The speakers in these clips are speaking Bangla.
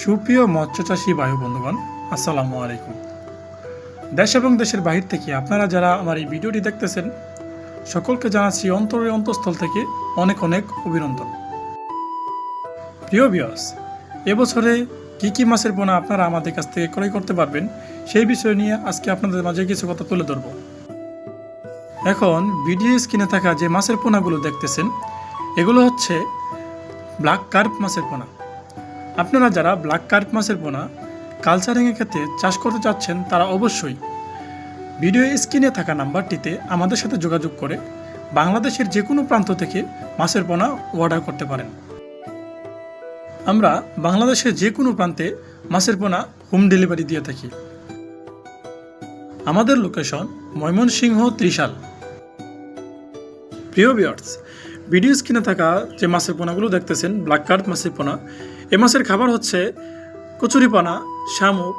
সুপ্রিয় মৎস্যচাষী ভাই বন্ধুগণ, আসসালামু আলাইকুম। দেশ এবং দেশের বাহির থেকে আপনারা যারা আমার এই ভিডিওটি দেখতেছেন, সকলকে জানাচ্ছি অন্তরের অন্তঃস্থল থেকে অনেক অনেক অভিনন্দন। প্রিয় ভিউয়ার্স, এবছরে কী কী মাছের পোনা আপনারা আমাদের কাছ থেকে ক্রয় করতে পারবেন সেই বিষয় নিয়ে আজকে আপনাদের মাঝে কিছু কথা তুলে ধরব। এখন ভিডিও স্ক্রিনে থাকা যে মাছের পোনাগুলো দেখতেছেন, এগুলো হচ্ছে ব্ল্যাক কার্প মাছের পোনা। আপনারা যারা ব্ল্যাক কার্প মাছের পোনা কালচারিংয়ের ক্ষেত্রে চাষ করতে চাচ্ছেন, তারা অবশ্যই ভিডিও স্ক্রিনে থাকা নাম্বারটিতে আমাদের সাথে যোগাযোগ করে বাংলাদেশের যে কোনো প্রান্ত থেকে মাছের পোনা অর্ডার করতে পারেন। আমরা বাংলাদেশের যে কোনো প্রান্তে মাছের পোনা হোম ডেলিভারি দিয়ে থাকি। আমাদের লোকেশন ময়মনসিংহ ত্রিশাল। প্রিয় ভিউয়ার্স, ভিডিও স্ক্রিনে থাকা যে মাছের পোনাগুলো দেখতেছেন, ব্ল্যাক কার্প মাছের পোনা, এ মাছের খাবার হচ্ছে কচুরিপানা, শামুক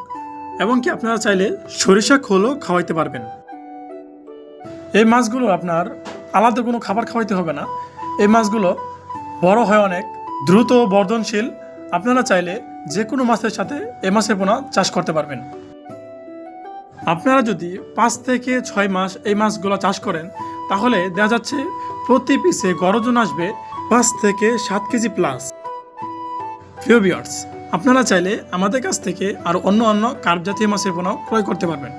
এবং কি আপনারা চাইলে সরিষা খোলও খাওয়াইতে পারবেন। এই মাছগুলো আপনার আলাদা কোনো খাবার খাওয়াইতে হবে না। এই মাছগুলো বড় হয় অনেক দ্রুত বর্ধনশীল। আপনারা চাইলে যে কোনো মাছের সাথে এই মাছের পোনা চাষ করতে পারবেন। আপনারা যদি 5 থেকে 6 মাস এই মাছগুলো চাষ করেন, তাহলে দেখা যাচ্ছে প্রতি পিসে গড় ওজন আসবে 5 থেকে 7 কেজি প্লাস। প্রিয় ভিউয়ার্স, আপনারা চাইলে আমাদের কাছ থেকে আর অন্য কার্প জাতীয় মাছের পোনা ক্রয় করতে পারবেন।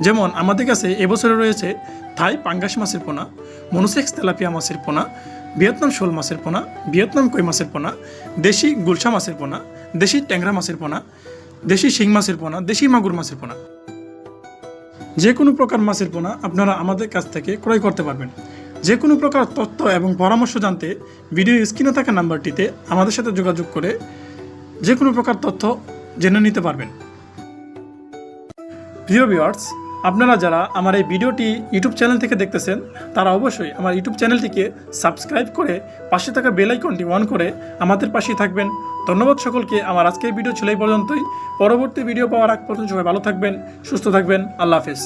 যেমন আমাদের কাছে এবছরে রয়েছে থাই পাঙ্গাস মাছের পোনা, মনোসেক্স তেলাপিয়া মাছের পোনা, ভিয়েতনাম শোল মাছের পোনা, ভিয়েতনাম কই মাছের পোনা, দেশি গুলশা মাছের পোনা, দেশি ট্যাংরা মাছের পোনা, দেশি শিং মাছের পোনা, দেশি মাগুর মাছের পোনা। যে কোনো প্রকার মাছের পোনা আপনারা আমাদের কাছ থেকে ক্রয় করতে পারবেন। যে কোনো প্রকার তথ্য এবং পরামর্শ জানতে ভিডিও স্ক্রিনে থাকা নাম্বারটিতে আমাদের সাথে যোগাযোগ করে যে কোনো প্রকার তথ্য জেনে নিতে পারবেন। প্রিয় ভিউয়ার্স, আপনারা যারা আমার এই ভিডিওটি ইউটিউব চ্যানেল থেকে দেখতেছেন, তারা অবশ্যই আমার ইউটিউব চ্যানেলটিকে সাবস্ক্রাইব করে পাশে থাকা বেল আইকনটি অন করে আমাদের পাশেই থাকবেন। ধন্যবাদ সকলকে। আমার আজকের ভিডিও ছিল এই পর্যন্তই। পরবর্তী ভিডিও পাওয়ার আগ পর্যন্ত সবাই ভালো থাকবেন, সুস্থ থাকবেন। আল্লাহ হাফেজ।